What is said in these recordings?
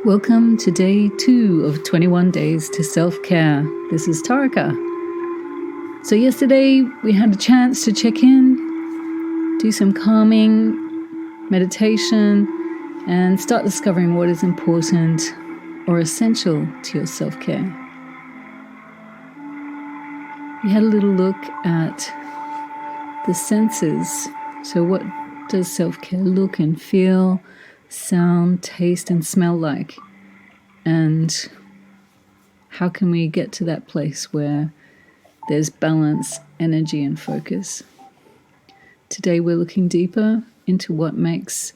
Welcome to day 2 of 21 days to self-care. This is Tarika. So yesterday we had a chance to check in, do some calming meditation, and start discovering what is important or essential to your self-care. We had a little look at the senses. So what does self-care look and feel, sound, taste, and smell like? And how can we get to that place where there's balance, energy, and focus? Today we're looking deeper into what makes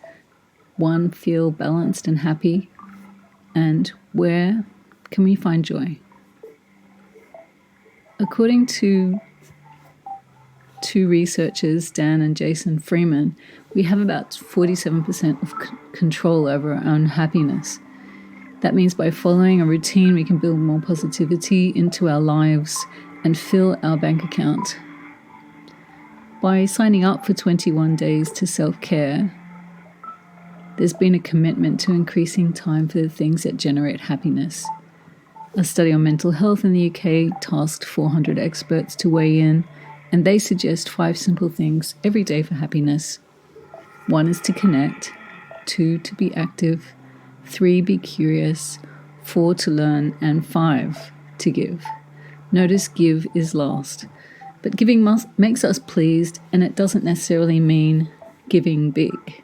one feel balanced and happy, and where can we find joy? According to two researchers, Dan and Jason Freeman, we have about 47% of control over our own happiness. That means by following a routine, we can build more positivity into our lives and fill our bank account. By signing up for 21 days to self-care, there's been a commitment to increasing time for the things that generate happiness. A study on mental health in the UK tasked 400 experts to weigh in, and they suggest 5 simple things every day for happiness. 1 is to connect, 2 to be active, 3 be curious, 4 to learn, and 5 to give. Notice give is last, but giving makes us pleased, and it doesn't necessarily mean giving big.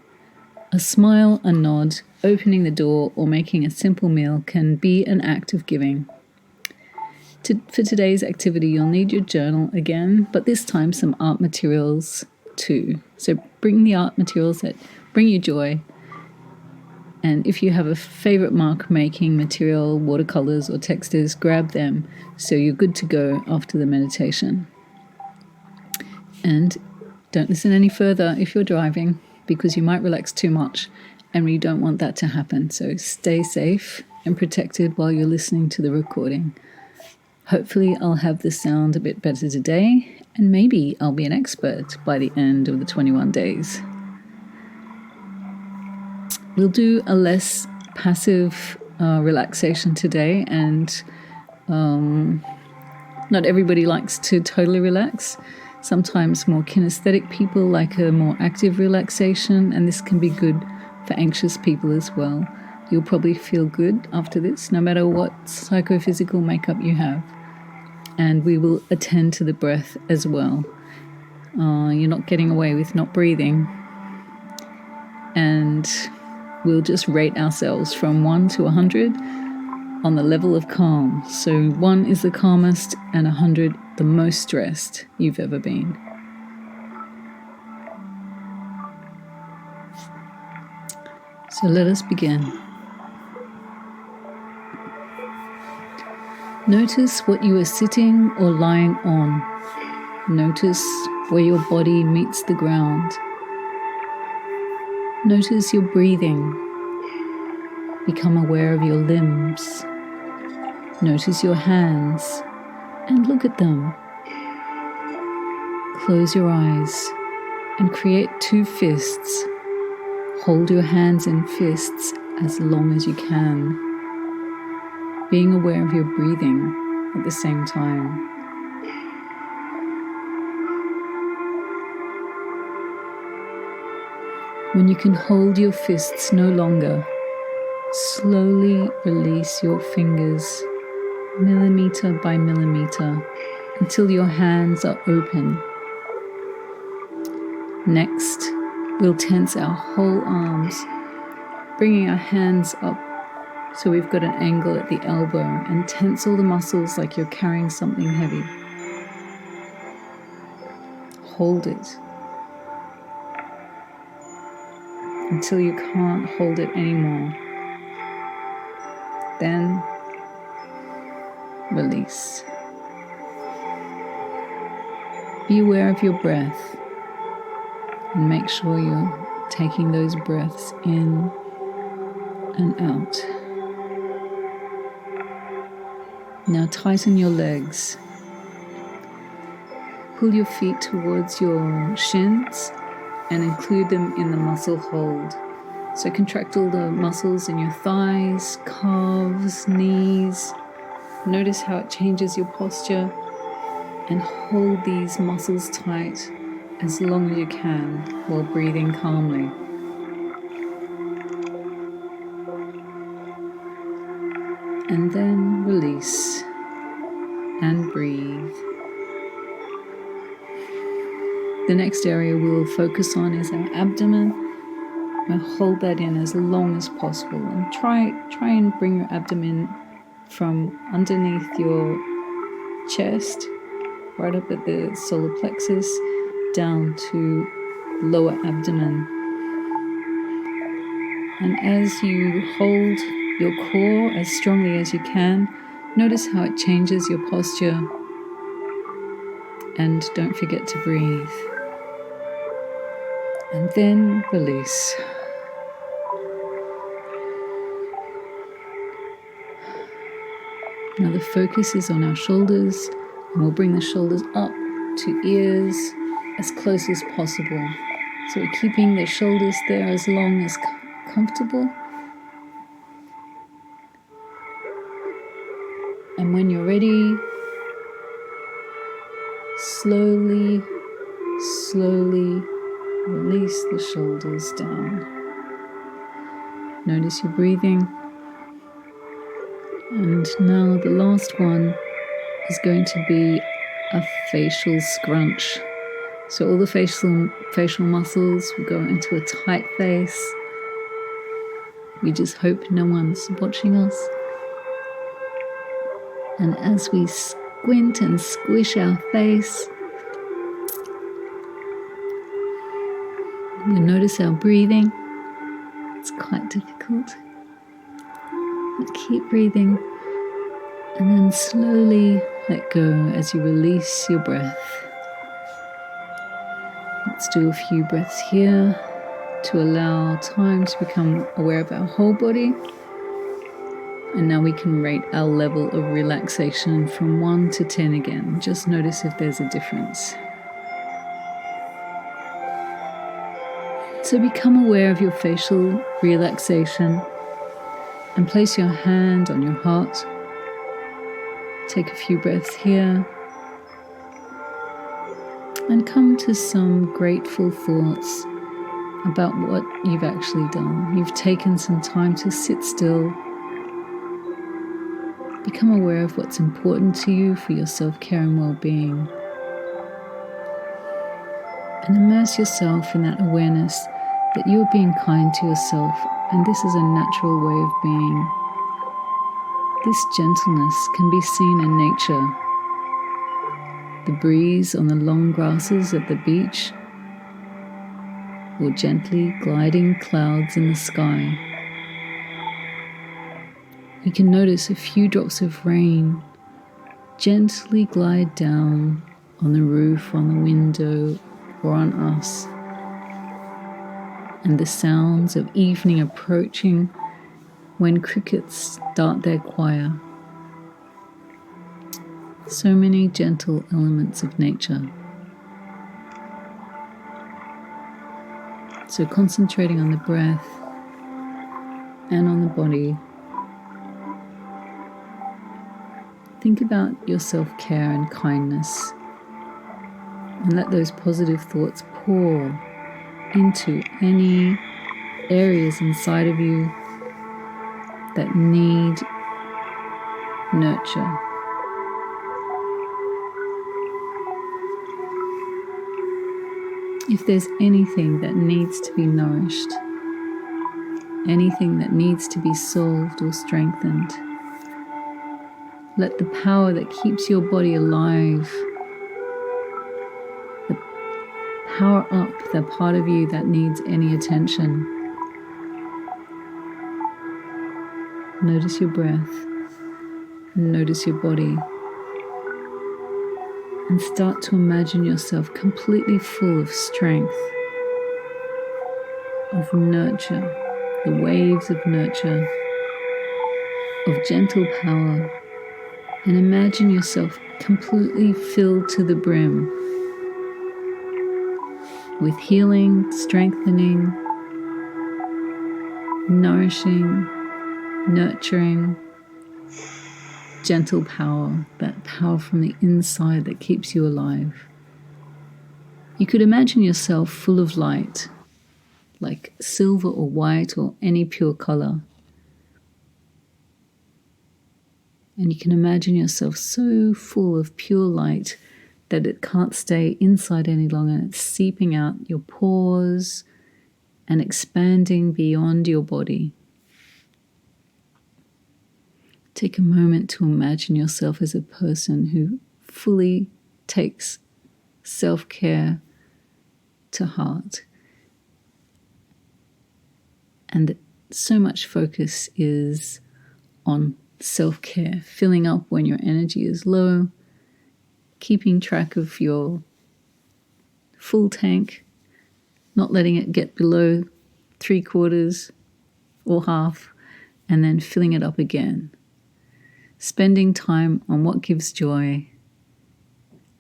A smile, a nod, opening the door, or making a simple meal can be an act of giving. For today's activity, you'll need your journal again, but this time some art materials too. So bring the art materials that bring you joy. And if you have a favorite mark making material, watercolors or textures, grab them so you're good to go after the meditation. And don't listen any further if you're driving, because you might relax too much and we don't want that to happen. So stay safe and protected while you're listening to the recording. Hopefully I'll have the sound a bit better today, and maybe I'll be an expert by the end of the 21 days. We'll do a less passive relaxation today, and not everybody likes to totally relax. Sometimes more kinesthetic people like a more active relaxation, and this can be good for anxious people as well. You'll probably feel good after this, no matter what psychophysical makeup you have. And we will attend to the breath as well. You're not getting away with not breathing. And we'll just rate ourselves from 1 to 100 on the level of calm. So 1 is the calmest and 100 the most stressed you've ever been. So let us begin. Notice what you are sitting or lying on. Notice where your body meets the ground. Notice your breathing. Become aware of your limbs. Notice your hands and look at them. Close your eyes and create 2 fists. Hold your hands in fists as long as you can, being aware of your breathing at the same time. When you can hold your fists no longer, slowly release your fingers, millimeter by millimeter, until your hands are open. Next, we'll tense our whole arms, bringing our hands up so we've got an angle at the elbow, and tense all the muscles like you're carrying something heavy. Hold it until you can't hold it anymore. Then release. Be aware of your breath and make sure you're taking those breaths in and out. Now tighten your legs. Pull your feet towards your shins and include them in the muscle hold. So contract all the muscles in your thighs, calves, knees. Notice how it changes your posture, and hold these muscles tight as long as you can while breathing calmly. And then release and breathe. The next area we'll focus on is our abdomen. We'll hold that in as long as possible, and try and bring your abdomen from underneath your chest, right up at the solar plexus, down to lower abdomen. And as you hold your core as strongly as you can, notice how it changes your posture, and don't forget to breathe. And then release. Now the focus is on our shoulders, and we'll bring the shoulders up to ears as close as possible. So we're keeping the shoulders there as long as comfortable. And when you're ready, slowly release the shoulders down. Notice your breathing. And now the last one is going to be a facial scrunch. So all the facial muscles will go into a tight face. We just hope no one's watching us. And as we squint and squish our face, we notice our breathing. It's quite difficult. But keep breathing, and then slowly let go as you release your breath. Let's do a few breaths here to allow time to become aware of our whole body. And now we can rate our level of relaxation from 1 to 10 again. Just notice if there's a difference. So become aware of your facial relaxation and place your hand on your heart. Take a few breaths here and come to some grateful thoughts about what you've actually done. You've taken some time to sit still. Become aware of what's important to you for your self-care and well-being. And immerse yourself in that awareness that you're being kind to yourself, and this is a natural way of being. This gentleness can be seen in nature. The breeze on the long grasses at the beach, or gently gliding clouds in the sky. You can notice a few drops of rain gently glide down on the roof, on the window, or on us. And the sounds of evening approaching when crickets start their choir. So many gentle elements of nature. So concentrating on the breath and on the body. Think about your self-care and kindness, and let those positive thoughts pour into any areas inside of you that need nurture. If there's anything that needs to be nourished, anything that needs to be solved or strengthened, let the power that keeps your body alive, power up the part of you that needs any attention. Notice your breath, notice your body, and start to imagine yourself completely full of strength, of nurture, the waves of nurture, of gentle power, and imagine yourself completely filled to the brim with healing, strengthening, nourishing, nurturing, gentle power, that power from the inside that keeps you alive. You could imagine yourself full of light, like silver or white or any pure color. And you can imagine yourself so full of pure light that it can't stay inside any longer. It's seeping out your pores and expanding beyond your body. Take a moment to imagine yourself as a person who fully takes self-care to heart. And so much focus is on self-care, filling up when your energy is low, keeping track of your full tank, not letting it get below 3/4 or half, and then filling it up again. Spending time on what gives joy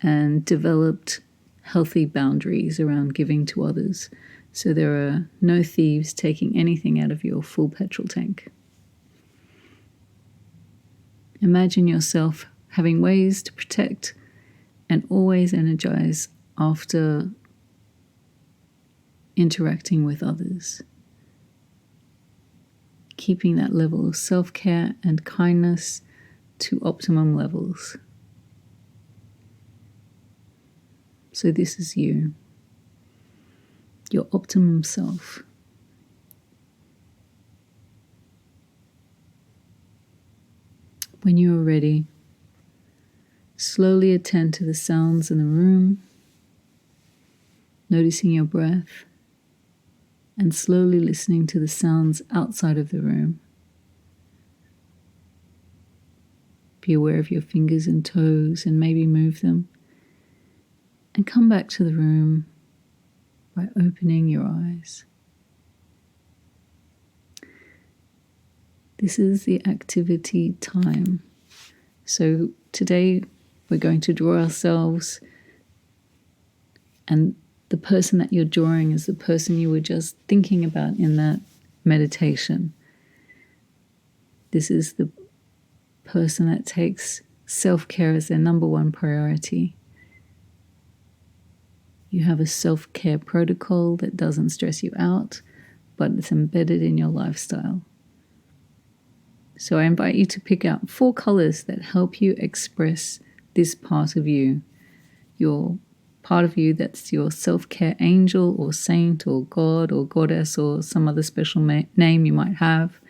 and developed healthy boundaries around giving to others, so there are no thieves taking anything out of your full petrol tank. Imagine yourself having ways to protect and always energize after interacting with others. Keeping that level of self-care and kindness to optimum levels. So this is you, your optimum self. When you are ready, slowly attend to the sounds in the room, noticing your breath, and slowly listening to the sounds outside of the room. Be aware of your fingers and toes and maybe move them. And come back to the room by opening your eyes. This is the activity time. So today we're going to draw ourselves, and the person that you're drawing is the person you were just thinking about in that meditation. This is the person that takes self-care as their number one priority. You have a self-care protocol that doesn't stress you out, but it's embedded in your lifestyle. So I invite you to pick out 4 colors that help you express this part of you, your part of you that's your self-care angel or saint or god or goddess or some other special name you might have.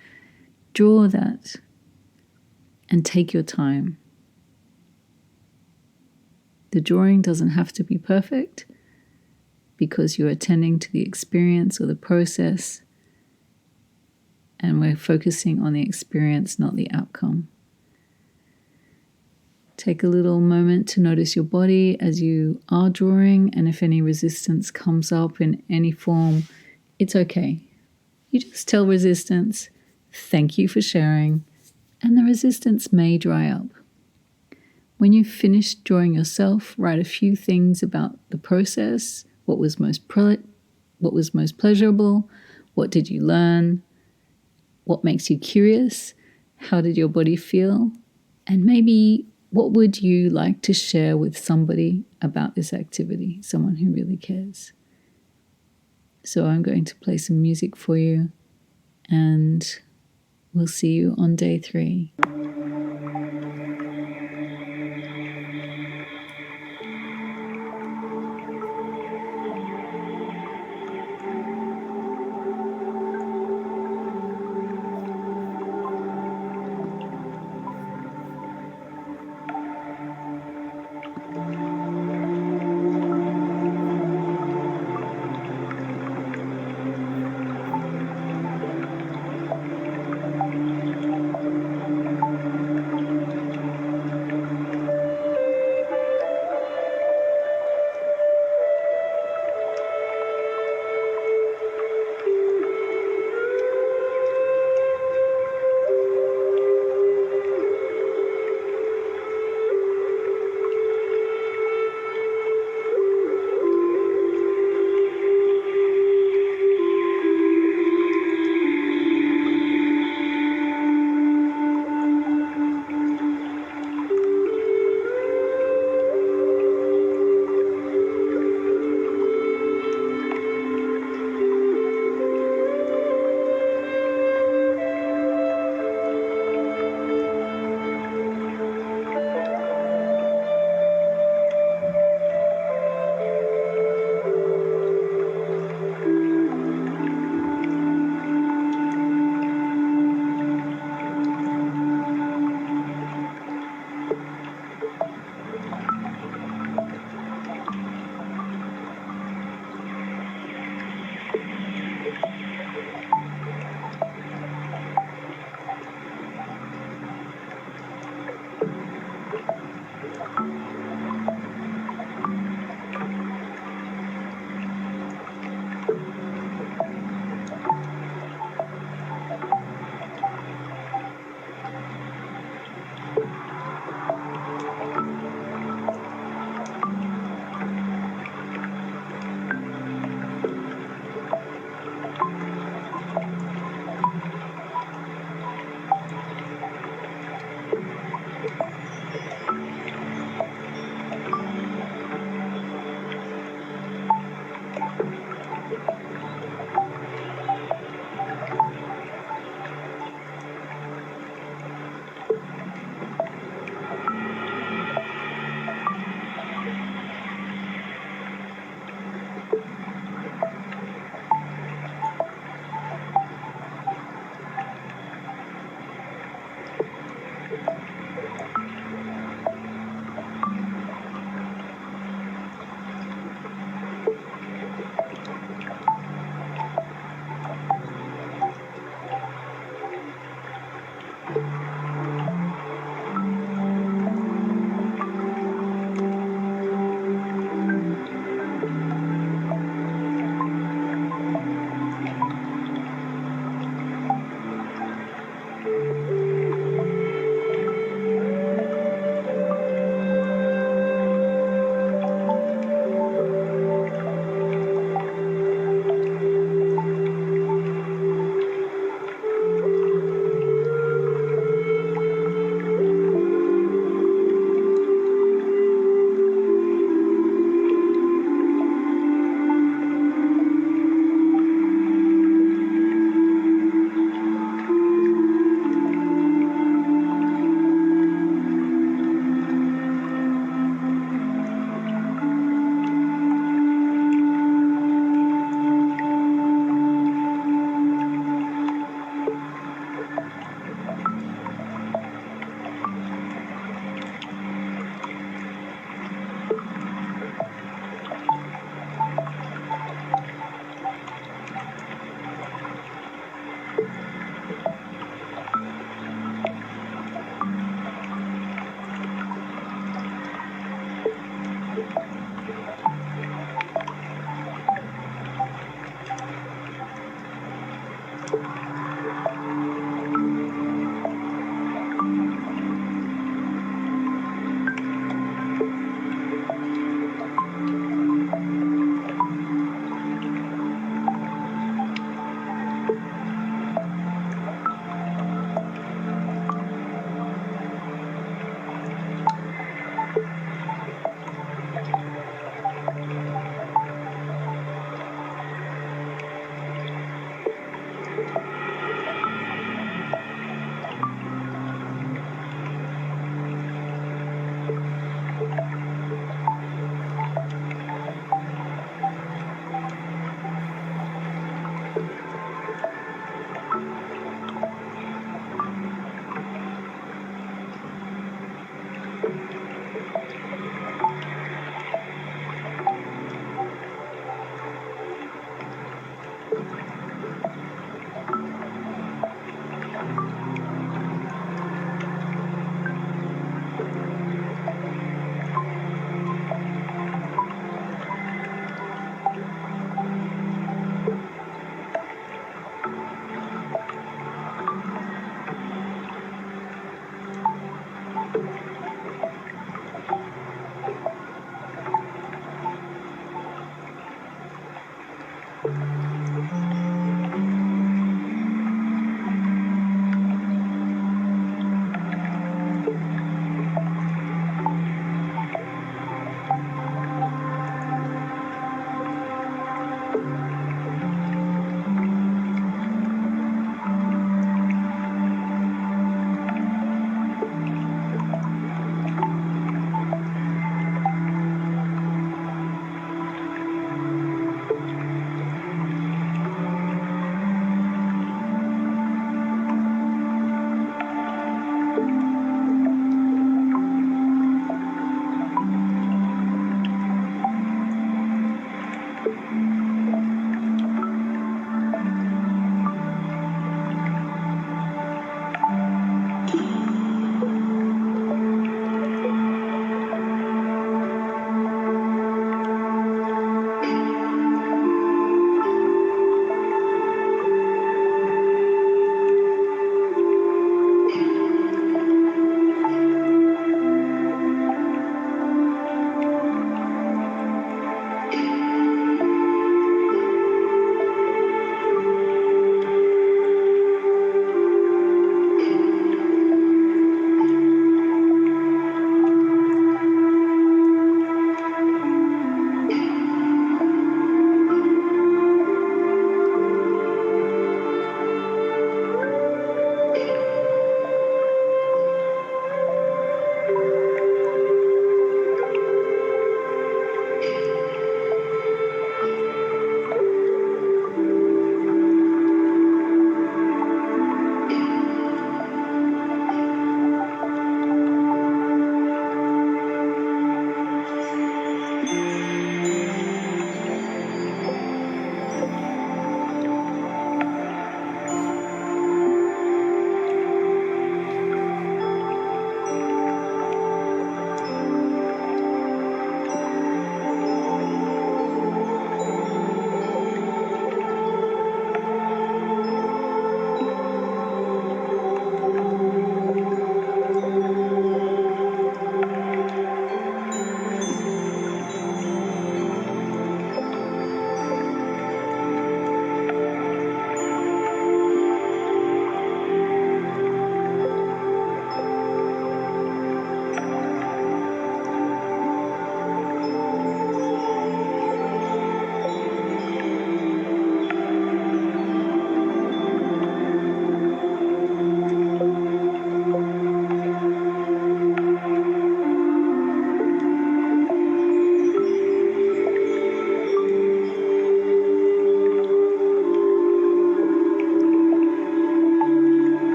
Draw that and take your time. The drawing doesn't have to be perfect because you're attending to the experience or the process, and we're focusing on the experience, not the outcome. Take a little moment to notice your body as you are drawing, and if any resistance comes up in any form, it's okay. You just tell resistance, thank you for sharing, and the resistance may dry up. When you've finished drawing yourself, write a few things about the process. What was most pleasurable? What did you learn? What makes you curious? How did your body feel? And maybe what would you like to share with somebody about this activity, someone who really cares? So I'm going to play some music for you, and we'll see you on day 3.